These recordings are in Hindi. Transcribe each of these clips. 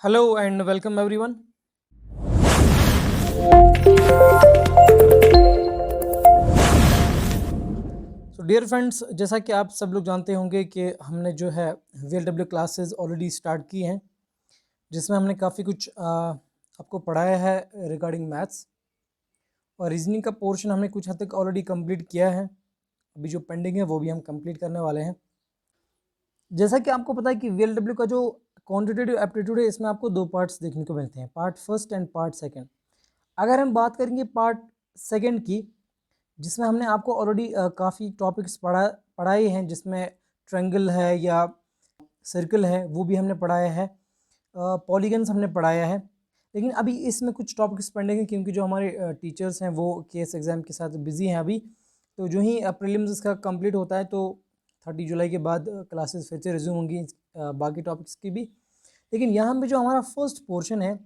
Hello and welcome everyone. So dear friends, जैसा कि आप सब लोग जानते होंगे कि हमने जो है VLW क्लासेस ऑलरेडी स्टार्ट की हैं, जिसमें हमने काफ़ी कुछ आपको पढ़ाया है रिगार्डिंग मैथ्स। और रीजनिंग का पोर्शन हमने कुछ हद तक ऑलरेडी कंप्लीट किया है। अभी जो पेंडिंग है वो भी हम कंप्लीट करने वाले हैं। जैसा कि आपको पता है कि VLW का जो क्वांटिटेटिव एप्टीट्यूड है, इसमें आपको दो पार्ट्स देखने को मिलते हैं, part first and part second. अगर हम बात करेंगे पार्ट सेकेंड की, जिसमें हमने आपको ऑलरेडी काफ़ी टॉपिक्स पढ़ाए हैं, जिसमें ट्रायंगल है या सर्कल है वो भी हमने पढ़ाया है, पॉलीगन्स हमने पढ़ाया है। लेकिन अभी इसमें कुछ टॉपिक्स पेंडिंग हैं, क्योंकि जो हमारे टीचर्स हैं वो केस एग्ज़ाम के साथ बिज़ी हैं अभी। तो जो ही प्रीलिम्स इसका कंप्लीट होता है तो 30 जुलाई के बाद क्लासेस फिर से रिज्यूम होंगी बाकी टॉपिक्स की भी। लेकिन यहाँ पे जो हमारा फर्स्ट पोर्शन है,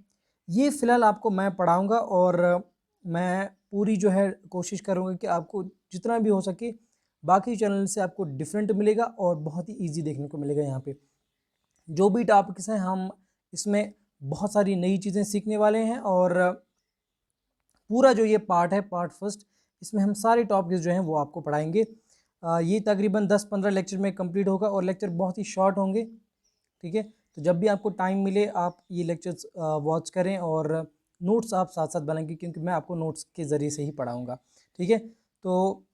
ये फ़िलहाल आपको मैं पढ़ाऊँगा, और मैं पूरी जो है कोशिश करूँगा कि आपको जितना भी हो सके बाकी चैनल से आपको डिफरेंट मिलेगा और बहुत ही इजी देखने को मिलेगा। यहाँ पे जो भी टॉपिक्स हैं, हम इसमें बहुत सारी नई चीज़ें सीखने वाले हैं। और पूरा जो ये पार्ट है, पार्ट फर्स्ट, इसमें हम सारे टॉपिक्स जो हैं वो आपको पढ़ाएंगे। ये तकरीबन 10-15 लेक्चर में कंप्लीट होगा और लेक्चर बहुत ही शॉर्ट होंगे। ठीक है, तो जब भी आपको टाइम मिले आप ये लेक्चर्स वॉच करें और नोट्स आप साथ साथ बनाएंगे, क्योंकि मैं आपको नोट्स के ज़रिए से ही पढ़ाऊँगा। ठीक है, तो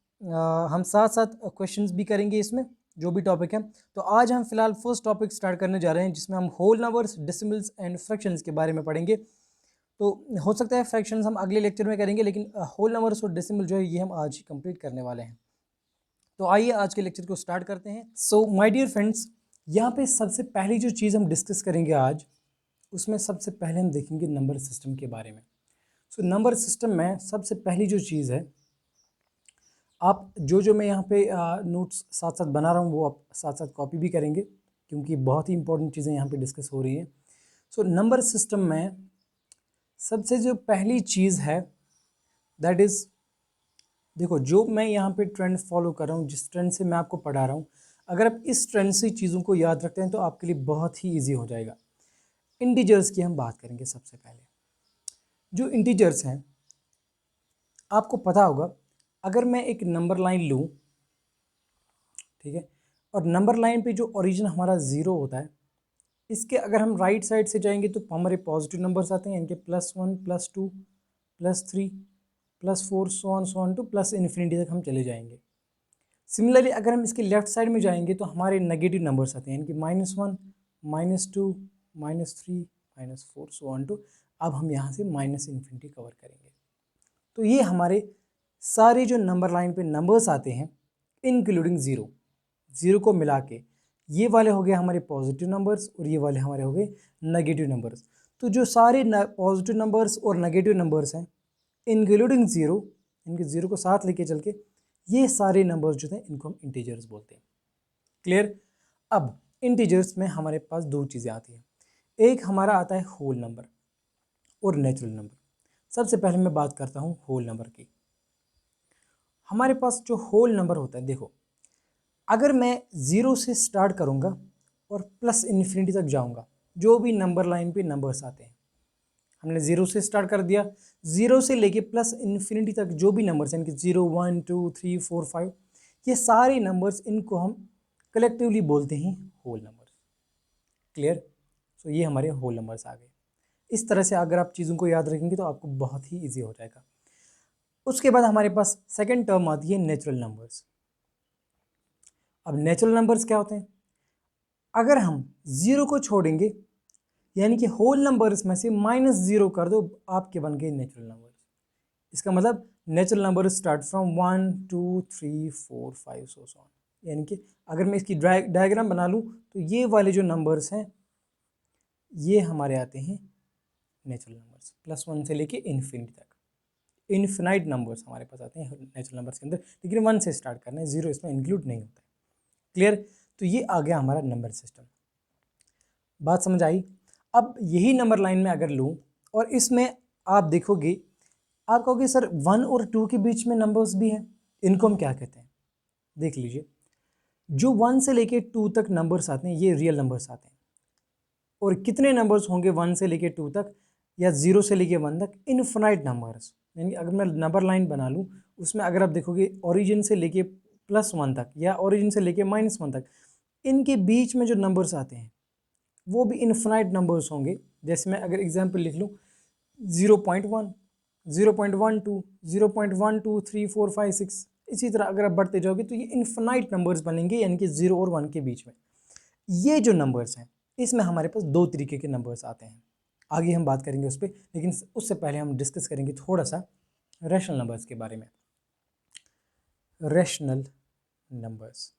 हम साथ साथ क्वेश्चंस भी करेंगे इसमें, जो भी टॉपिक है। तो आज हम फिलहाल फर्स्ट टॉपिक स्टार्ट करने जा रहे हैं, जिसमें हम whole numbers, decimals and fractions के बारे में पढ़ेंगे। तो हो सकता है फ्रैक्शंस हम अगले लेक्चर में करेंगे, लेकिन होल नंबर्स और डेसिमल जो है ये हम आज ही कंप्लीट करने वाले हैं। तो आइए आज के लेक्चर को स्टार्ट करते हैं। सो माय डियर फ्रेंड्स, यहाँ पे सबसे पहली जो चीज़ हम डिस्कस करेंगे आज, उसमें सबसे पहले हम देखेंगे नंबर सिस्टम के बारे में। सो नंबर सिस्टम में सबसे पहली जो चीज़ है, आप जो मैं यहाँ पे नोट्स साथ साथ बना रहा हूँ वो आप साथ साथ कॉपी भी करेंगे, क्योंकि बहुत ही इंपॉर्टेंट चीज़ें यहाँ पे डिस्कस हो रही है। सो नंबर सिस्टम में सबसे जो पहली चीज़ है, दैट इज़, देखो जो मैं यहाँ पे ट्रेंड फॉलो कर रहा हूँ, जिस ट्रेंड से मैं आपको पढ़ा रहा हूँ, अगर आप इस ट्रेंड से चीज़ों को याद रखते हैं तो आपके लिए बहुत ही ईजी हो जाएगा। इंटीजर्स की हम बात करेंगे सबसे पहले। जो इंटीजर्स हैं, आपको पता होगा, अगर मैं एक नंबर लाइन लूँ, ठीक है, और नंबर लाइन पे जो ओरिजिन हमारा ज़ीरो होता है, इसके अगर हम राइट साइड से जाएंगे तो हमारे पॉजिटिव नंबर्स आते हैं, इनके +1 +2 +3 +4 so on two plus infinity तक हम चले जाएंगे। सिमिलरली अगर हम इसके लेफ्ट साइड में जाएंगे तो हमारे नेगेटिव नंबर्स आते हैं, इनके -1 -2 -3 -4 सो ऑन टू। अब हम यहाँ से माइनस इन्फिनिटी कवर करेंगे। तो ये हमारे सारे जो नंबर लाइन पे नंबर्स आते हैं, इंक्लूडिंग ज़ीरो, ज़ीरो को मिला के, ये वाले हो गए हमारे पॉजिटिव नंबर्स और ये वाले हमारे हो गए नेगेटिव नंबर्स। तो जो सारे पॉजिटिव नंबर्स और नेगेटिव नंबर्स हैं, इंक्लूडिंग ज़ीरो, इनके ज़ीरो को साथ लेके चल के, ये सारे नंबर्स जो थे इनको हम इंटीजर्स बोलते हैं। क्लियर? अब इंटीजर्स में हमारे पास दो चीज़ें आती हैं, एक हमारा आता है होल नंबर और नेचुरल नंबर। सबसे पहले मैं बात करता हूँ होल नंबर की। हमारे पास जो होल नंबर होता है, देखो अगर मैं ज़ीरो से स्टार्ट करूँगा और प्लस इन्फिनिटी तक जाऊँगा, जो भी नंबर लाइन पे नंबर्स आते हैं, हमने ज़ीरो से स्टार्ट कर दिया, ज़ीरो से लेके प्लस इन्फिनिटी तक जो भी नंबर्स हैं, इनके 0 1 2 3 4 5, ये सारे नंबर्स, इनको हम कलेक्टिवली बोलते हैं होल नंबर्स। क्लियर? सो ये हमारे होल नंबर्स आ गए। इस तरह से अगर आप चीज़ों को याद रखेंगे तो आपको बहुत ही ईजी हो जाएगा। उसके बाद हमारे पास सेकेंड टर्म आती है नेचुरल नंबर्स। अब नेचुरल नंबर्स क्या होते हैं? अगर हम ज़ीरो को छोड़ेंगे, यानी कि होल नंबर्स में से -0 कर दो, आपके बन गए नेचुरल नंबर्स। इसका मतलब natural number start from 1 2 3 4 5 so on. यानी कि अगर मैं इसकी डायग्राम बना लूँ तो ये वाले जो नंबर्स हैं, ये हमारे आते हैं नेचुरल नंबर्स, +1 से लेके इन्फिनिटी तक। इन्फिनाइट नंबर्स हमारे पास आते हैं नेचुरल नंबर्स के अंदर, लेकिन 1 से स्टार्ट करना है, 0 इसमें इंक्लूड नहीं होता है। क्लियर? तो ये आ गया हमारा नंबर सिस्टम। बात समझ आई? अब यही नंबर लाइन में अगर लूँ और इसमें आप देखोगे, आप कहोगे सर 1 और 2 के बीच में नंबर्स भी हैं, इनको हम क्या कहते हैं? देख लीजिए, जो 1 से लेके 2 तक नंबर्स आते हैं, ये रियल नंबर्स आते हैं, और कितने नंबर्स होंगे 1 से लेके 2 तक या 0 से लेके 1 तक, इनफिनाइट नंबर्स। यानी अगर मैं नंबर लाइन बना लूँ, उसमें अगर आप देखोगे ओरिजिन से लेके +1 तक या ओरिजिन से लेके -1 तक, इनके बीच में जो नंबर्स आते हैं वो भी इनफिनाइट नंबर्स होंगे। जैसे मैं अगर एग्जांपल लिख लूँ 0.1, 0.12, 0.123 4 5 6, इसी तरह अगर आप बढ़ते जाओगे तो ये इनफिनाइट नंबर्स बनेंगे, यानी कि 0 और 1 के बीच में। ये जो नंबर्स हैं इसमें हमारे पास दो तरीके के नंबर्स आते हैं, आगे हम बात करेंगे उस पर, लेकिन उससे पहले हम डिस्कस करेंगे थोड़ा सा रैशनल नंबर्स के बारे में। रैशनल नंबर्स,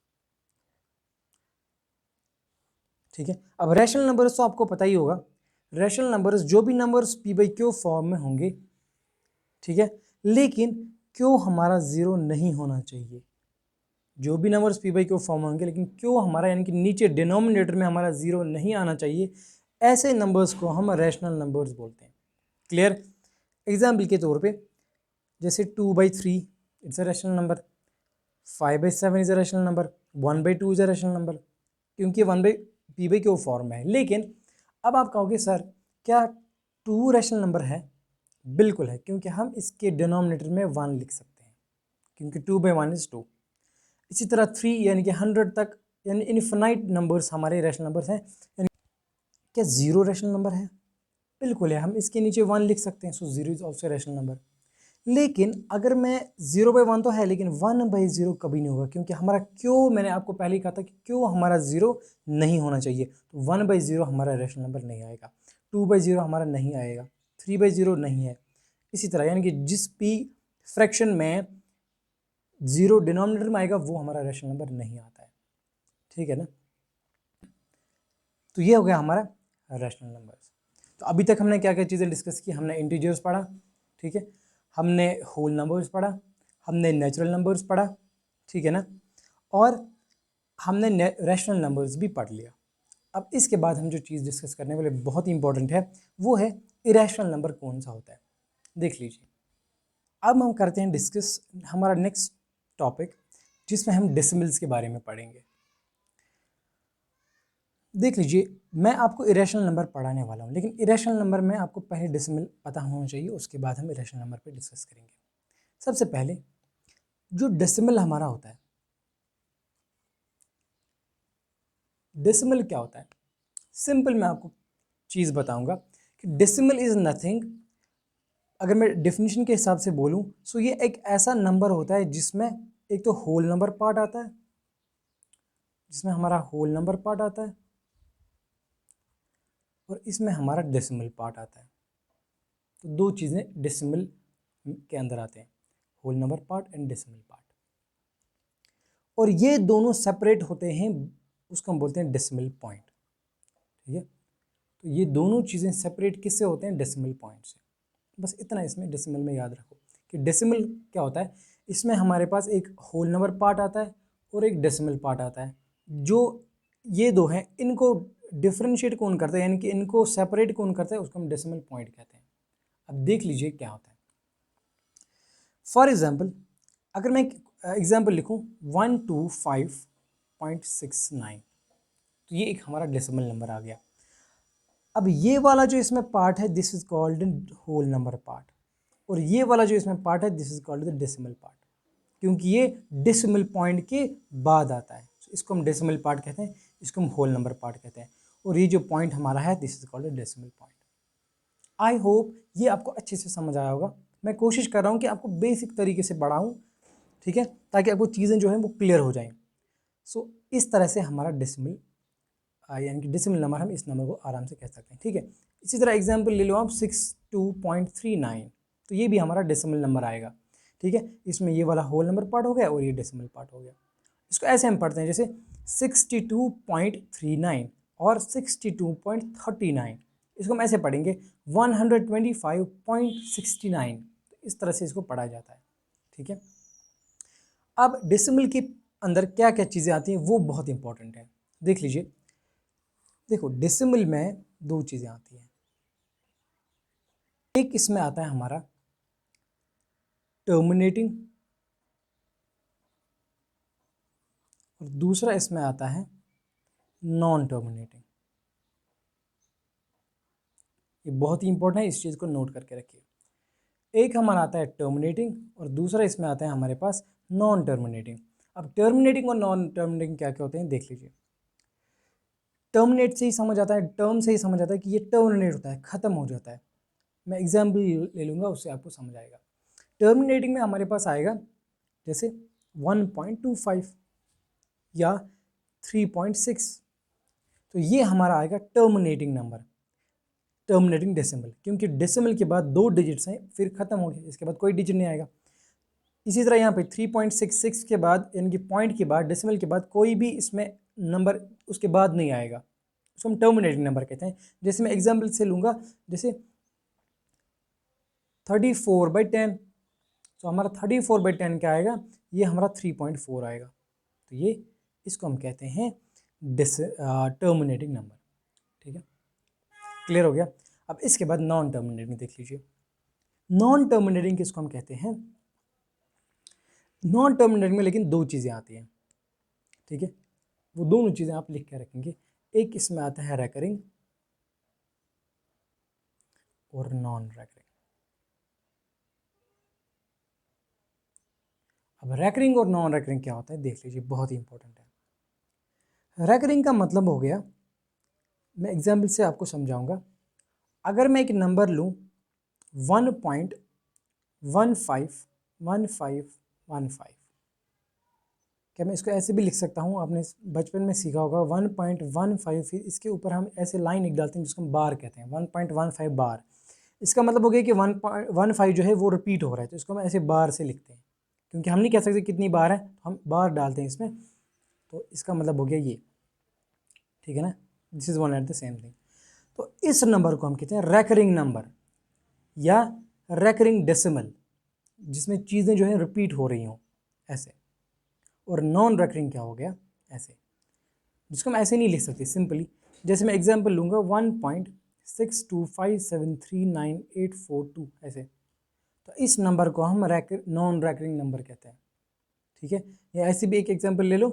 ठीक है। अब रैशनल नंबर्स तो आपको पता ही होगा, रैशनल नंबर्स जो भी नंबर्स p/q फॉर्म में होंगे, ठीक है, लेकिन क्यों हमारा 0 नहीं होना चाहिए। जो भी नंबर्स p/q फॉर्म में होंगे लेकिन क्यों हमारा, यानी कि नीचे डिनोमिनेटर में हमारा 0 नहीं आना चाहिए, ऐसे नंबर्स को हम रैशनल नंबर्स बोलते हैं। क्लियर। एग्जाम्पल के तौर पे जैसे 2/3 it's a rational number, 5/7 is a rational number, 1/2 is a rational number, क्योंकि 1/p/q फॉर्म में है। लेकिन अब आप कहोगे सर क्या 2 रैशनल नंबर है? बिल्कुल है, क्योंकि हम इसके डिनोमिनेटर में 1 लिख सकते हैं, क्योंकि 2/1 इज 2। इसी तरह 3 यानी कि 100 तक, यानी इनफिनाइट नंबर्स हमारे रैशनल नंबर्स हैं। क्या 0 रैशनल नंबर है? बिल्कुल है, हम इसके नीचे 1 लिख सकते हैं, सो 0 इज ऑल्सो रैशनल नंबर। लेकिन अगर मैं 0/1 तो है, लेकिन 1/0 कभी नहीं होगा, क्योंकि हमारा क्यों, मैंने आपको पहले ही कहा था कि क्यों हमारा 0 नहीं होना चाहिए, तो 1/0 हमारा रैशनल नंबर नहीं आएगा, 2/0 हमारा नहीं आएगा, 3/0 नहीं है। इसी तरह यानी कि जिस भी फ्रैक्शन में 0 डिनोमिनेटर में आएगा वो हमारा रैशनल नंबर नहीं आता है, ठीक है ना। तो ये हो गया हमारा रैशनल नंबर्स। तो अभी तक हमने क्या क्या चीज़ें डिस्कस की, हमने इंटीजर्स पढ़ा, ठीक है, हमने होल नंबर्स पढ़ा, हमने नेचुरल नंबर्स पढ़ा, ठीक है ना, और हमने रैशनल नंबर्स भी पढ़ लिया। अब इसके बाद हम जो चीज़ डिस्कस करने वाले बहुत ही इंपॉर्टेंट है, वो है इरेशनल नंबर कौन सा होता है। देख लीजिए, अब हम करते हैं डिस्कस हमारा नेक्स्ट टॉपिक, जिसमें हम डेसिमल्स के बारे में पढ़ेंगे। देख लीजिए, मैं आपको इरेशनल नंबर पढ़ाने वाला हूँ, लेकिन इरेशनल नंबर में आपको पहले डेसिमल पता होना चाहिए, उसके बाद हम इरेशनल नंबर पे डिस्कस करेंगे। सबसे पहले जो डेसिमल हमारा होता है, डेसिमल क्या होता है, सिंपल मैं आपको चीज़ बताऊंगा कि डेसिमल इज़ नथिंग, अगर मैं डेफिनेशन के हिसाब से बोलूँ सो ये एक ऐसा नंबर होता है जिसमें एक तो होल नंबर पार्ट आता है, जिसमें हमारा होल नंबर पार्ट आता है, और इसमें हमारा डेसिमल पार्ट आता है। तो दो चीज़ें डेसिमल के अंदर आते हैं, whole number part and decimal part, और ये दोनों सेपरेट होते हैं, उसको हम बोलते हैं डेसिमल पॉइंट, ठीक है। तो ये दोनों चीज़ें सेपरेट किससे होते हैं, डेसिमल पॉइंट से। बस इतना इसमें डेसिमल में याद रखो कि डेसिमल क्या होता है, इसमें हमारे पास एक होल नंबर पार्ट आता है और एक डेसिमल पार्ट आता है। जो ये दो हैं इनको डिफ्रेंशिएट कौन करता है, यानी कि इनको सेपरेट कौन करता है, उसको हम डेसिमल पॉइंट कहते हैं। अब देख लीजिए क्या होता है। फॉर एग्जाम्पल अगर मैं एग्जाम्पल लिखूँ 125.69, तो ये एक हमारा डेसिमल नंबर आ गया। अब ये वाला जो इसमें पार्ट है this is called whole number part, और ये वाला जो इसमें पार्ट है this is called the decimal part, क्योंकि ये डेसिमल पॉइंट के बाद आता है। इसको हम डेसिमल पार्ट कहते हैं, इसको हम होल नंबर पार्ट कहते हैं, और ये जो पॉइंट हमारा है this is called the decimal point. I hope ये आपको अच्छे से समझ आया होगा। मैं कोशिश कर रहा हूँ कि आपको बेसिक तरीके से पढ़ाऊँ, ठीक है, ताकि आपको चीज़ें जो हैं वो क्लियर हो जाएं। सो इस तरह से हमारा डेसिमल यानी कि डेसिमल नंबर हम इस नंबर को आराम से कह सकते हैं, ठीक है। इसी तरह एग्जांपल ले लो आप 62.39, तो ये भी हमारा डेसिमल नंबर आएगा, ठीक है। इसमें ये वाला होल नंबर पार्ट हो गया और ये डेसिमल पार्ट हो गया। इसको ऐसे हम पढ़ते हैं जैसे 62.39 और 62.39, इसको हम ऐसे पढ़ेंगे 125.69, तो इस तरह से इसको पढ़ा जाता है, ठीक है। अब डेसिमल के अंदर क्या क्या चीज़ें आती हैं वो बहुत इंपॉर्टेंट है, देख लीजिए। देखो डेसिमल में दो चीज़ें आती हैं, एक इसमें आता है हमारा टर्मिनेटिंग और दूसरा इसमें आता है नॉन टर्मिनेटिंग। ये बहुत ही इंपॉर्टेंट है, इस चीज़ को नोट करके रखिए। एक हमारा आता है टर्मिनेटिंग और दूसरा इसमें आता है हमारे पास नॉन टर्मिनेटिंग। अब टर्मिनेटिंग और नॉन टर्मिनेटिंग क्या क्या होते हैं देख लीजिए। टर्मिनेट से ही समझ आता है, टर्म से ही समझ आता है कि ये टर्मिनेट होता है, ख़त्म हो जाता है। मैं एग्जाम्पल ले लूँगा, उससे आपको समझ आएगा। टर्मिनेटिंग में हमारे पास आएगा जैसे 1.25 या 3.6, तो ये हमारा आएगा टर्मिनेटिंग नंबर, टर्मिनेटिंग डेसिमल, क्योंकि डेसिमल के बाद 2 डिजिट्स हैं, फिर ख़त्म हो गया, इसके बाद कोई डिजिट नहीं आएगा। इसी तरह यहाँ पे 3.66 के बाद, यानी कि पॉइंट के बाद, डेसिमल के बाद कोई भी इसमें नंबर उसके बाद नहीं आएगा, उसको हम टर्मिनेटिंग नंबर कहते हैं। जैसे मैं एग्जाम्पल से लूँगा, जैसे 34/10, तो हमारा 34/10 क्या आएगा, ये हमारा 3.4 आएगा। तो ये इसको हम कहते हैं टर्मिनेटिंग नंबर। ठीक है, क्लियर हो गया। अब इसके बाद नॉन टर्मिनेटिंग देख लीजिए। नॉन टर्मिनेटिंग किसको हम कहते हैं, नॉन टर्मिनेटिंग में लेकिन 2 चीज़ें आती हैं। ठीक है, वो दोनों चीज़ें आप लिख के रखेंगे। एक इसमें आता है रेकरिंग और नॉन रेकरिंग। अब रेकरिंग और नॉन रेकरिंग क्या होता है देख लीजिए, बहुत ही इंपॉर्टेंट है। रेकरिंग का मतलब हो गया, मैं एग्जाम्पल से आपको समझाऊंगा। अगर मैं एक नंबर लूँ 1.151515, क्या मैं इसको ऐसे भी लिख सकता हूँ, आपने बचपन में सीखा होगा 1.15, फिर इसके ऊपर हम ऐसे लाइन एक डालते हैं जिसको हम बार कहते हैं, 1.15 बार। इसका मतलब हो गया कि 1.15 जो है वो रिपीट हो रहा है, तो इसको हम ऐसे बार से लिखते हैं, क्योंकि हम नहीं कह सकते कितनी बार है, हम बार डालते हैं इसमें, तो इसका मतलब हो गया ये। ठीक है ना, this is one at the same thing. तो इस नंबर को हम कहते हैं रेकरिंग नंबर या रेकरिंग डेसिमल, जिसमें चीज़ें जो है रिपीट हो रही हों ऐसे। और नॉन रेकरिंग क्या हो गया, ऐसे, जिसको हम ऐसे नहीं लिख सकते सिंपली। जैसे मैं एग्जांपल लूँगा 1.6257398442 ऐसे, तो इस नंबर को हम नॉन रेकरिंग नंबर कहते हैं। ठीक है, या ऐसी भी एक एग्जांपल ले लो,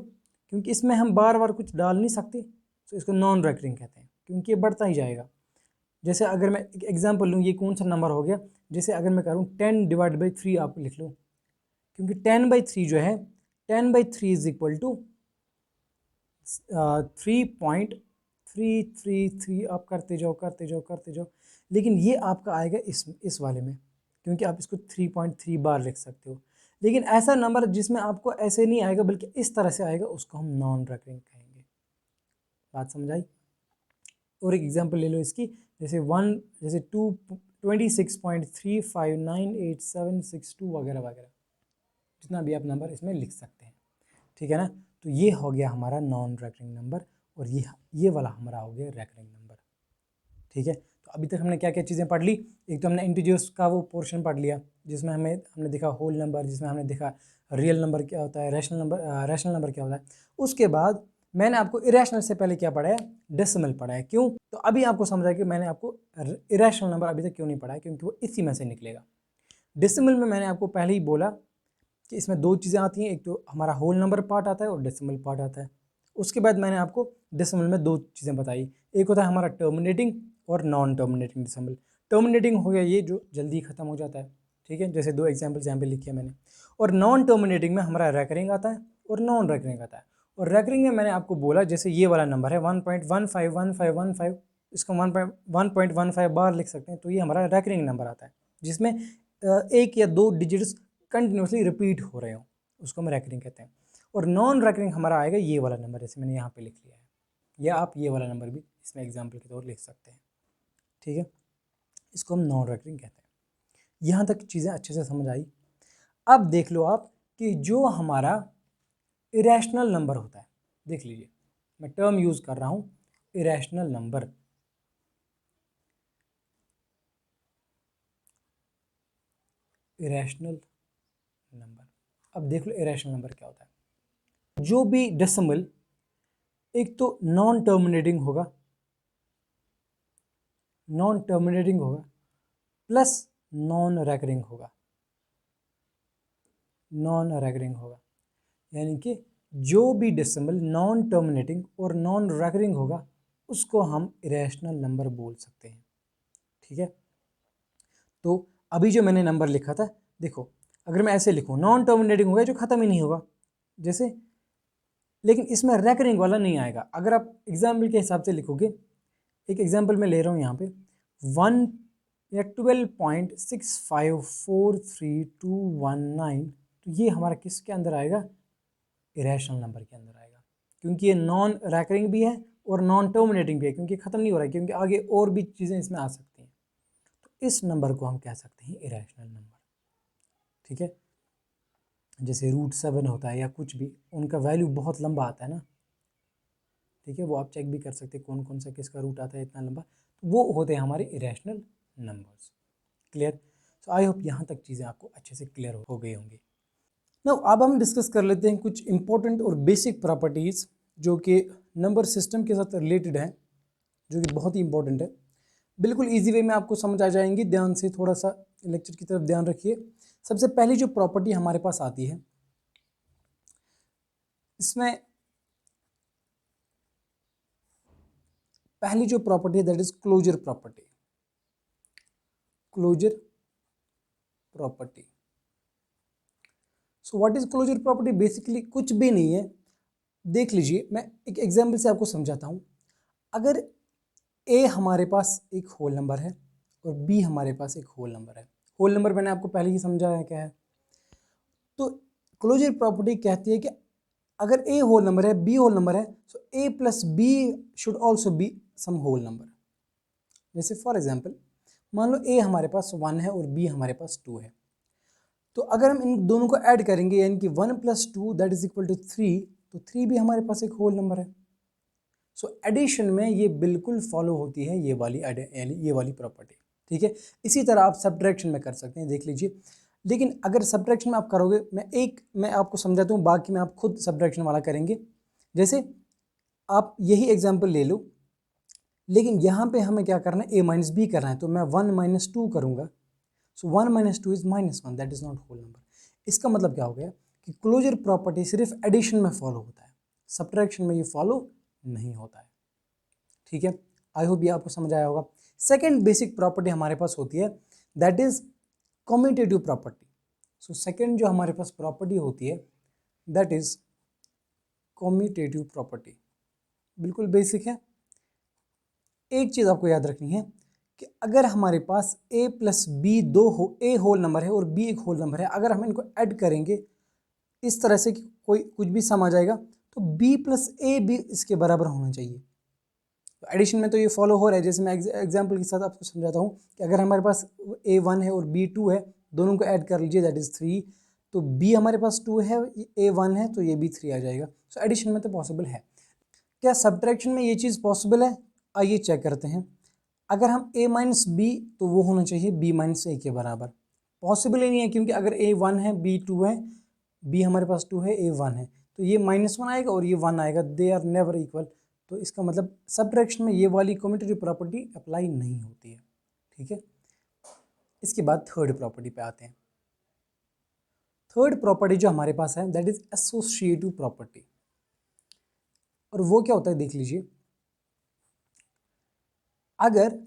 क्योंकि इसमें हम बार बार कुछ डाल नहीं सकते, तो इसको नॉन रेकरिंग कहते हैं, क्योंकि ये बढ़ता ही जाएगा। जैसे अगर मैं एक एग्जांपल लूँ, ये कौन सा नंबर हो गया, जैसे अगर मैं करूँ 10/3 आप लिख लो, क्योंकि 10/3 जो है, 10/3 इज इक्वल टू 3.333, आप करते जाओ करते जाओ करते जाओ, लेकिन ये आपका आएगा इस वाले में, क्योंकि आप इसको 3.3 बार लिख सकते हो। लेकिन ऐसा नंबर जिसमें आपको ऐसे नहीं आएगा बल्कि इस तरह से आएगा, उसको हम नॉन रेकरिंग कहेंगे। बात समझ आई। और एक एग्जांपल ले लो इसकी, जैसे 26.35987662 वगैरह वगैरह, जितना भी आप नंबर इसमें लिख सकते हैं। ठीक है ना, तो ये हो गया हमारा नॉन रेकरिंग नंबर, और ये वाला हमारा हो गया रेकरिंग नंबर। ठीक है, तो अभी तक हमने क्या क्या चीज़ें पढ़ ली। एक तो हमने इंटीजर्स का वो पोर्शन पढ़ लिया, जिसमें हमने देखा होल नंबर, जिसमें हमने देखा रियल नंबर क्या होता है, रैशनल नंबर क्या होता है। उसके बाद मैंने आपको इरेशनल से पहले क्या पढ़ाया, डेसिमल पढ़ाया। क्यों, तो अभी आपको समझ आया कि मैंने आपको इरेशनल नंबर अभी तक क्यों नहीं पढ़ाया, क्योंकि वो इसी में से निकलेगा। डेसिमल में मैंने आपको पहले ही बोला कि इसमें 2 चीज़ें आती हैं, एक तो हमारा होल नंबर पार्ट आता है और डेसिमल पार्ट आता है। उसके बाद मैंने आपको डेसिमल में 2 चीज़ें बताई, एक होता है हमारा टर्मिनेटिंग और नॉन टर्मिनेटिंग डेसिमल। टर्मिनेटिंग हो गया ये जो जल्दी ख़त्म हो जाता है, ठीक है, जैसे 2 एग्जाम्पल्स यहाँ पे लिखे मैंने। और नॉन टर्मिनेटिंग में हमारा रेकरिंग आता है और नॉन रेकरिंग आता है। और रेकरिंग में मैंने आपको बोला, जैसे ये वाला नंबर है 1.151515, इसको 1.15 बार लिख सकते हैं, तो ये हमारा रेकरिंग नंबर आता है, जिसमें 1 या 2 डिजिट्स कंटिन्यूसली रिपीट हो रहे हो, उसको हम रेकरिंग कहते हैं। और नॉन रेकरिंग हमारा आएगा ये वाला नंबर, जैसे मैंने यहाँ पे लिख लिया है, या आप ये वाला नंबर भी इसमें एग्जाम्पल के तौर लिख सकते हैं। ठीक है, इसको हम नॉन रेकरिंग कहते हैं। यहाँ तक चीज़ें अच्छे से समझ आई। अब देख लो आप कि जो हमारा इरेशनल नंबर होता है, देख लीजिए मैं टर्म यूज़ कर रहा हूँ, इरेशनल नंबर। इरेशनल नंबर, अब देख लो इरेशनल नंबर क्या होता है। जो भी डेसिमल एक तो नॉन टर्मिनेटिंग होगा, प्लस नॉन रेकरिंग होगा, यानी कि जो भी डेसिमल नॉन टर्मिनेटिंग और नॉन रेकरिंग होगा उसको हम इरेशनल नंबर बोल सकते हैं। ठीक है। तो अभी जो मैंने नंबर लिखा था, देखो अगर मैं ऐसे लिखूँ नॉन टर्मिनेटिंग होगा जो ख़त्म ही नहीं होगा जैसे, लेकिन इसमें रैकरिंग वाला नहीं आएगा। अगर आप एग्जाम्पल के हिसाब से लिखोगे, एक एग्जाम्पल मैं ले रहा हूँ यहाँ पे 1 या 12.65432219, तो ये हमारा किसके अंदर आएगा, इरेशनल नंबर के अंदर आएगा, क्योंकि ये नॉन रैकरिंग भी है और नॉन टर्मिनेटिंग भी है, क्योंकि ख़त्म नहीं हो रहा है, क्योंकि आगे और भी चीज़ें इसमें आ सकती हैं। तो इस नंबर को हम कह सकते हैं इरेशनल नंबर, ठीक है। जैसे √7 होता है या कुछ भी, उनका वैल्यू बहुत लंबा आता है ना, ठीक है, वो आप चेक भी कर सकते हैं कौन कौन सा किसका रूट आता है इतना लंबा, तो वो होते हैं हमारे irrational numbers. Clear. So I hope यहाँ तक चीज़ें आपको अच्छे से क्लियर हो गई होंगी। नाउ अब हम डिस्कस कर लेते हैं कुछ इंपॉर्टेंट और बेसिक प्रॉपर्टीज़ जो कि नंबर सिस्टम के साथ रिलेटेड हैं, जो कि बहुत ही इंपॉर्टेंट है। बिल्कुल इजी वे में आपको समझ आ जाएंगी, ध्यान से थोड़ा सा लेक्चर की तरफ ध्यान रखिए। सबसे पहली जो प्रॉपर्टी हमारे पास आती है, इसमें पहली जो प्रॉपर्टी है that is closure property. Closure property, so what is closure property, basically कुछ भी नहीं है। देख लीजिए, मैं एक एग्जांपल से आपको समझाता हूँ। अगर ए हमारे पास एक होल नंबर है और बी हमारे पास एक होल नंबर है, होल नंबर मैंने आपको पहले ही समझाया है क्या है, तो क्लोजर प्रॉपर्टी कहती है कि अगर ए होल नंबर है, बी होल नंबर है, so A plus B should also be some whole number. जैसे फॉर एग्जाम्पल मान लो ए हमारे पास 1 है और बी हमारे पास 2 है, तो अगर हम इन दोनों को ऐड करेंगे यानी कि 1 + 2 दैट इज इक्वल टू 3, तो 3 भी हमारे पास एक होल नंबर है। सो एडिशन में ये बिल्कुल फॉलो होती है ये वाली प्रॉपर्टी, ठीक है। इसी तरह आप सब्ट्रैक्शन में कर सकते हैं, देख लीजिए। लेकिन अगर सब्ट्रैक्शन में आप करोगे, मैं आपको समझाता हूँ, बाकी में आप खुद सब्ट्रैक्शन वाला करेंगे। जैसे आप यही एग्जाम्पल ले लो, लेकिन यहाँ पे हमें क्या करना है, a - b करना है, तो मैं 1 - 2 करूँगा। So 1 - 2 is -1, that is not whole number. इसका मतलब क्या हो गया कि क्लोजर प्रॉपर्टी सिर्फ एडिशन में फॉलो होता है, सब्ट्रैक्शन में ये फॉलो नहीं होता है, ठीक है। आई होप ये आपको समझ आया होगा। सेकेंड बेसिक प्रॉपर्टी हमारे पास होती है that is commutative property. So second जो हमारे पास प्रॉपर्टी होती है दैट इज कम्यूटेटिव प्रॉपर्टी, बिल्कुल बेसिक है। एक चीज़ आपको याद रखनी है कि अगर हमारे पास a + b a whole number है और b एक होल नंबर है, अगर हम इनको ऐड करेंगे इस तरह से कि कोई कुछ भी सम आ जाएगा, तो b + a भी इसके बराबर होना चाहिए। तो एडिशन में तो ये फॉलो हो रहा है। जैसे मैं एग्जाम्पल के साथ आपको समझाता हूँ कि अगर हमारे पास a1 है और b2 है, दोनों को ऐड कर लीजिए दैट इज़ 3, तो b हमारे पास 2 है, a1 है, तो ये भी 3 आ जाएगा। सो एडिशन में तो पॉसिबल है। क्या सब्ट्रैक्शन में ये चीज़ पॉसिबल है? आइए चेक करते हैं। अगर हम a - b, तो वो होना चाहिए b - a के बराबर। पॉसिबल ही नहीं है, क्योंकि अगर a1 है, b2 है, b हमारे पास 2 है, a1 है, तो ये -1 आएगा और ये 1 आएगा, दे आर नेवर इक्वल। तो इसका मतलब सब्ट्रैक्शन में ये वाली कम्यूटेटिव प्रॉपर्टी अप्लाई नहीं होती है, ठीक है। इसके बाद थर्ड प्रॉपर्टी पे आते हैं। थर्ड प्रॉपर्टी जो हमारे पास है दैट इज एसोसिएटिव प्रॉपर्टी। और वो क्या होता है देख लीजिए, अगर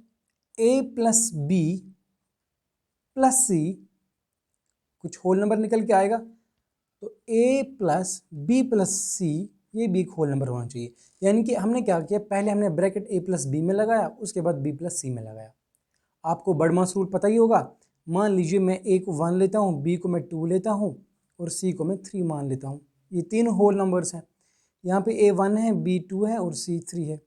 a + b + c कुछ होल नंबर निकल के आएगा, तो a + b + c ये भी एक होल नंबर होना चाहिए। यानी कि हमने क्या किया, पहले हमने ब्रैकेट a + b में लगाया, उसके बाद b + c में लगाया। आपको बर्डमास रूल पता ही होगा। मान लीजिए मैं a को 1 लेता हूँ, b को मैं 2 लेता हूँ और c को मैं 3 मान लेता हूँ। ये तीन होल नंबर्स हैं। यहाँ पे a 1 है, b 2 है और c 3 है।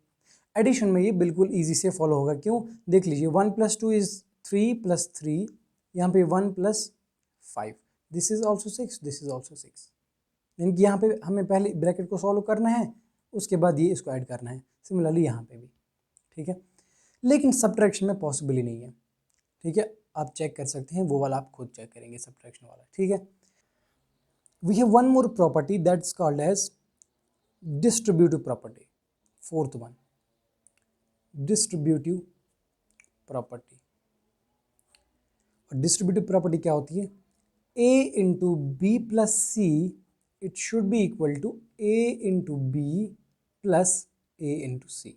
एडिशन में ये बिल्कुल इजी से फॉलो होगा। क्यों, देख लीजिए 1 + 2 इज 3 + 3, यहाँ पे 1 + 5, this is also 6, this is also 6। यानी कि यहाँ पे हमें पहले ब्रैकेट को सॉल्व करना है, उसके बाद ये इसको ऐड करना है। सिमिलरली यहाँ पे भी, ठीक है। लेकिन सब्ट्रैक्शन में पॉसिबल ही नहीं है, ठीक है। आप चेक कर सकते हैं, वो वाला आप खुद चेक करेंगे सब्ट्रैक्शन वाला, ठीक है। We have one more property that's called as distributive property, fourth one, distributive property. और डिस्ट्रीब्यूटिव प्रॉपर्टी क्या होती है, a × b + c it should be equal to a × b + a × c।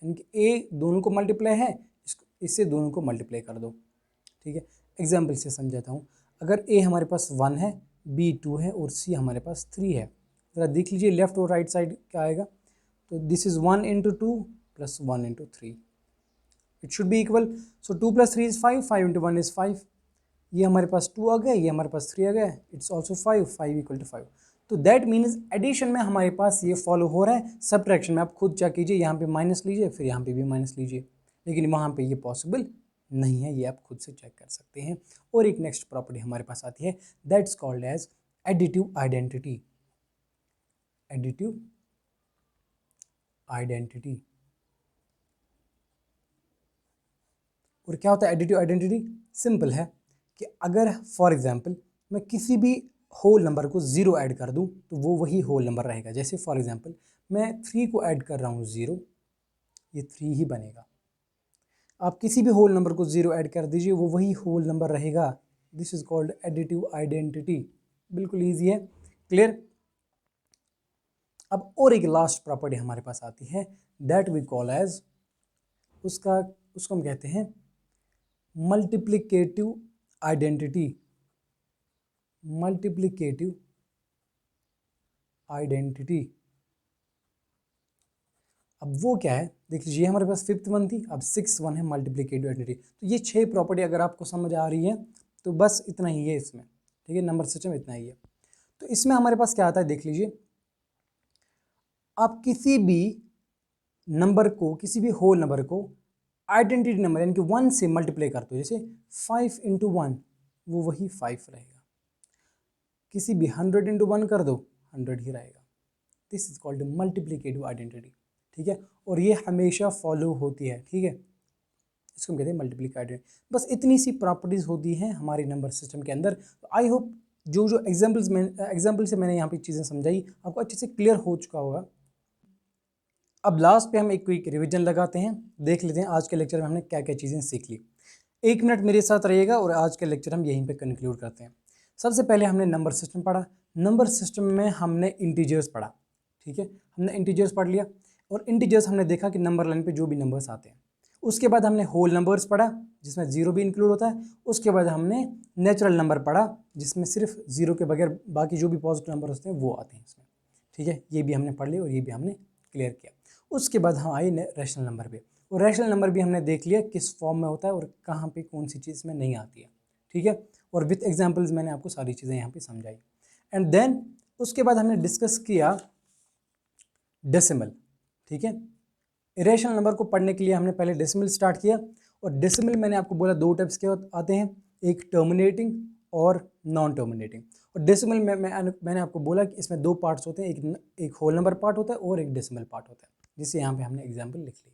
यानी कि a दोनों को मल्टीप्लाई है, इसको इससे दोनों को मल्टीप्लाई कर दो, ठीक है। एग्जाम्पल से समझाता हूँ। अगर ए हमारे पास 1 है, बी 2 है और सी हमारे पास 3 है, ज़रा देख लीजिए लेफ्ट और राइट साइड क्या आएगा। तो this is 1 into 2 plus 1 into 3, it should be equal. So 2 plus 3 is 5, 5 into 1 is 5। ये हमारे पास 2 आ गया, ये हमारे पास 3 आ गया, इट्स ऑल्सो 5, 5 इक्वल टू 5। तो दैट मीन्स एडिशन में हमारे पास ये फॉलो हो रहा है। सब्ट्रैक्शन में आप खुद चेक कीजिए, यहाँ पे माइनस लीजिए, फिर यहाँ पे भी माइनस लीजिए, लेकिन वहाँ पे ये पॉसिबल नहीं है, ये आप खुद से चेक कर सकते हैं। और एक नेक्स्ट प्रॉपर्टी हमारे पास आती है, that's called as additive identity. Additive identity. और क्या होता है एडिटिव आइडेंटिटी? सिंपल है कि अगर फॉर एग्जांपल मैं किसी भी होल नंबर को 0 ऐड कर दूं तो वो वही होल नंबर रहेगा। जैसे फॉर एग्जांपल मैं 3 को ऐड कर रहा हूं 0, ये 3 ही बनेगा। आप किसी भी होल नंबर को 0 ऐड कर दीजिए, वो वही होल नंबर रहेगा। This is called additive identity. बिल्कुल ईजी है, क्लियर। अब और एक लास्ट प्रॉपर्टी हमारे पास आती है, दैट वी कॉल एज, उसको हम कहते हैं मल्टीप्लिकेटिव आइडेंटिटी। Multiplicative identity. अब वो क्या है देख लीजिए, हमारे पास 5th वन थी, अब 6th वन है मल्टीप्लिकेटिव आइडेंटिटी। तो ये 6 प्रॉपर्टी अगर आपको समझ आ रही है तो बस इतना ही है इसमें, ठीक है। नंबर सिस्टम इतना ही है। तो इसमें हमारे पास क्या आता है देख लीजिए, आप किसी भी नंबर को, किसी भी होल नंबर को आइडेंटिटी नंबर यानी कि 1 से मल्टीप्लाई करते हो, जैसे 5 इंटू 1 वो वही 5 रहेगा। किसी भी 100 इंटू 1 कर दो 100 ही रहेगा। This is called multiplicative identity, ठीक है। और ये हमेशा फॉलो होती है, ठीक है। इसको हम कहते हैं मल्टीप्लिकेटिव आइडेंटिटी। बस इतनी सी प्रॉपर्टीज होती हैं हमारे नंबर सिस्टम के अंदर। तो आई होप जो एग्जाम्पल से मैंने यहाँ पे चीज़ें समझाई आपको अच्छे से क्लियर हो चुका होगा। अब लास्ट पे हम एक क्विक रिवीजन लगाते हैं, देख लेते हैं आज के लेक्चर में हमने क्या क्या चीज़ें सीख ली। 1 मिनट मेरे साथ रहिएगा और आज का लेक्चर हम यहीं पे कंक्लूड करते हैं। सबसे पहले हमने नंबर सिस्टम पढ़ा। नंबर सिस्टम में हमने इंटीजर्स पढ़ा, ठीक है। हमने इंटीजर्स पढ़ लिया और इंटीजर्स हमने देखा कि नंबर लाइन पे जो भी नंबर्स आते हैं। उसके बाद हमने होल नंबर्स पढ़ा जिसमें 0 भी इंक्लूड होता है। उसके बाद हमने नेचुरल नंबर पढ़ा जिसमें सिर्फ 0 के बगैर बाकी जो भी पॉजिटिव नंबर होते हैं वो आते हैं इसमें, ठीक है। ये भी हमने पढ़ लिया और ये भी हमने क्लियर किया। उसके बाद हम आए रैशनल नंबर पे, और रैशनल नंबर भी हमने देख लिया किस फॉर्म में होता है और कहाँ पे कौन सी चीज़ में नहीं आती है, ठीक है। और विथ एग्जांपल्स मैंने आपको सारी चीज़ें यहाँ पे समझाई। एंड देन उसके बाद हमने डिस्कस किया डेसिमल, ठीक है। इरेशनल नंबर को पढ़ने के लिए हमने पहले डेसिमल स्टार्ट किया, और डेसिमल मैंने आपको बोला 2 टाइप्स के आते हैं, एक टर्मिनेटिंग और नॉन टर्मिनेटिंग। और डेसिमल में मैंने आपको बोला कि इसमें 2 पार्ट्स होते हैं, एक होल नंबर पार्ट होता है और एक डेसिमल पार्ट होता है, जिसे यहाँ पे हमने एग्जाम्पल लिख ली,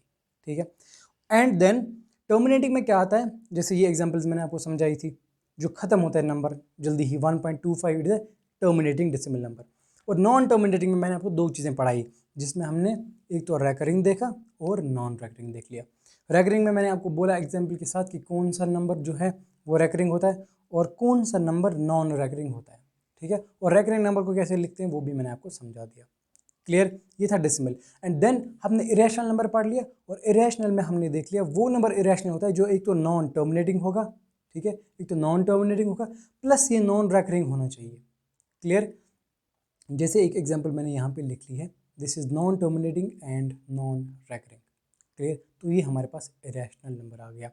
ठीक है। एंड देन टर्मिनेटिंग में क्या आता है, जैसे ये एग्जाम्पल्स मैंने आपको समझाई थी, जो ख़त्म होता है नंबर जल्दी ही 1.25 it is terminating decimal number. और नॉन टर्मिनेटिंग में मैंने आपको 2 चीज़ें पढ़ाई, जिसमें हमने एक तो रैकरिंग देखा और नॉन रैकरिंग देख लिया। रैकरिंग में मैंने आपको बोला एग्जाम्पल के साथ कि कौन सा नंबर जो है वो रैकरिंग होता है और कौन सा नंबर नॉन रैकरिंग होता है, ठीक है। और रैकरिंग नंबर को कैसे लिखते हैं वो भी मैंने आपको समझा दिया, क्लियर। ये था डेसिमल। एंड देन हमने इरेशनल नंबर पढ़ लिया, और इरेशनल में हमने देख लिया वो नंबर इरेशनल होता है जो एक तो नॉन टर्मिनेटिंग होगा, ठीक है, एक तो नॉन टर्मिनेटिंग होगा प्लस ये नॉन रैकरिंग होना चाहिए, क्लियर। जैसे एक एग्जांपल मैंने यहाँ पे लिख ली है, this is non terminating and non recurring, clear. तो ये हमारे पास इरेशनल नंबर आ गया।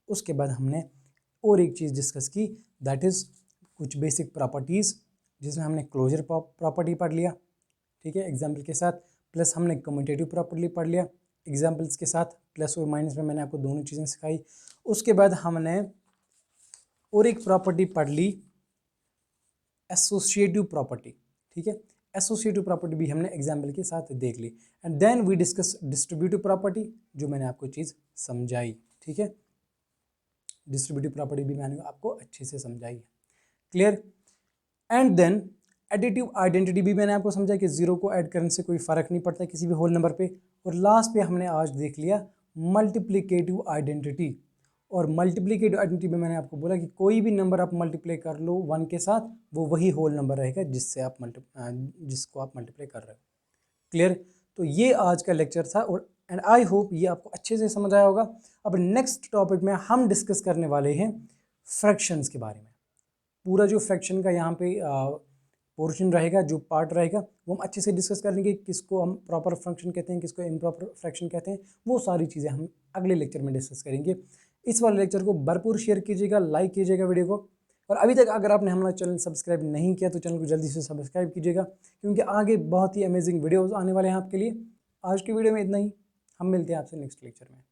उसके बाद हमने और एक चीज़ डिस्कस की, दैट इज़ कुछ बेसिक प्रॉपर्टीज़, जिसमें हमने क्लोजर प्रॉपर्टी पढ़ लिया, ठीक है, एग्जाम्पल के साथ, प्लस हमने कम्यूटेटिव प्रॉपर्टी पढ़ लिया एग्जाम्पल्स के साथ, प्लस और माइनस में मैंने आपको दोनों चीज़ें सिखाई। उसके बाद हमने और एक प्रॉपर्टी पढ़ ली, एसोसिएटिव प्रॉपर्टी, ठीक है। एसोसिएटिव प्रॉपर्टी भी हमने एग्जाम्पल के साथ देख ली। And then we discuss distributive property, जो मैंने आपको चीज़ समझाई, ठीक है। डिस्ट्रीब्यूटिव प्रॉपर्टी भी मैंने आपको अच्छे से समझाई है, clear. And then additive identity भी मैंने आपको समझा कि 0 को ऐड करने से कोई फ़र्क नहीं पड़ता किसी भी होल नंबर पे। और लास्ट पे हमने आज देख लिया मल्टीप्लिकेटिव आइडेंटिटी। और मल्टीप्लिकेटिव आइडेंटिटी में मैंने आपको बोला कि कोई भी नंबर आप मल्टीप्लाई कर लो 1 के साथ, वो वही होल नंबर रहेगा जिसको आप मल्टीप्लाई कर रहे हो, क्लियर। तो ये आज का लेक्चर था, और एंड आई होप ये आपको अच्छे से समझ आया होगा। अब नेक्स्ट टॉपिक में हम डिस्कस करने वाले हैं फ्रैक्शंस के बारे में। पूरा जो फ्रैक्शन का यहाँ पे पोर्शन रहेगा, जो पार्ट रहेगा, वो हम अच्छे से डिस्कस करेंगे। किसको हम प्रॉपर फ्रैक्शन कहते हैं, किसको इम्प्रॉपर फ्रैक्शन कहते हैं, वो सारी चीज़ें हम अगले लेक्चर में डिस्कस करेंगे। इस वाले लेक्चर को भरपूर शेयर कीजिएगा, लाइक कीजिएगा वीडियो को, और अभी तक अगर आपने हमारा चैनल सब्सक्राइब नहीं किया तो चैनल को जल्दी से सब्सक्राइब कीजिएगा, क्योंकि आगे बहुत ही अमेजिंग वीडियोज़ आने वाले हैं आपके लिए। आज की वीडियो में इतना ही, हम मिलते हैं आपसे नेक्स्ट लेक्चर में।